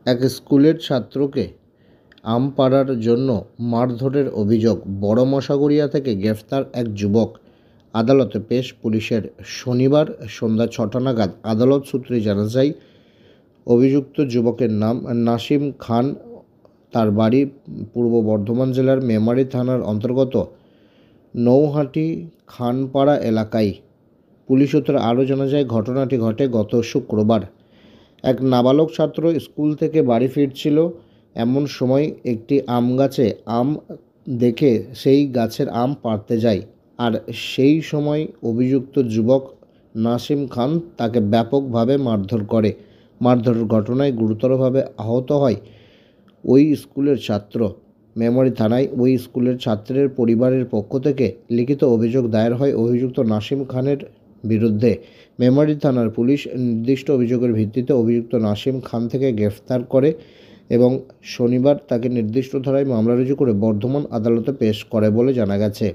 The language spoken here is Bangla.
এক স্কুলের ছাত্রকে আম পাড়ার জন্য মারধরের অভিযোগ। বড় মশাগড়িয়া থেকে গ্রেফতার এক যুবক আদালতে পেশ পুলিশের। শনিবার সন্ধ্যা ৬টা নাগাদ আদালত সূত্রে জানা যায়, অভিযুক্ত যুবকের নাম নাসিম খান। তার বাড়ি পূর্ব বর্ধমান জেলার মেমারি থানার অন্তর্গত নৌহাটি খানপাড়া এলাকায়। পুলিশ সূত্রে আরও জানা যায়, ঘটনাটি ঘটে গত শুক্রবার। এক নাবালক ছাত্র স্কুল থেকে বাড়ি ফিরছিল। এমন সময় একটি আম গাছে আম দেখে সেই গাছের আম পাড়তে যায়, আর সেই সময় অভিযুক্ত যুবক নাসিম খান তাকে ব্যাপকভাবে মারধর করে। মারধরের ঘটনায় গুরুতরভাবে আহত হয় ওই স্কুলের ছাত্র। মেমারি থানায় ওই স্কুলের ছাত্রের পরিবারের পক্ষ থেকে লিখিত অভিযোগ দায়ের হয় অভিযুক্ত নাসিম খানের বিরুদ্ধে। মেমারি থানার পুলিশ নির্দিষ্ট অভিযোগের ভিত্তিতে অভিযুক্ত নাসিম খান থেকে গ্রেফতার করে এবং শনিবার তাকে নির্দিষ্ট ধারায় মামলা রুজু করে বর্ধমান আদালতে পেশ করে বলে জানা গেছে।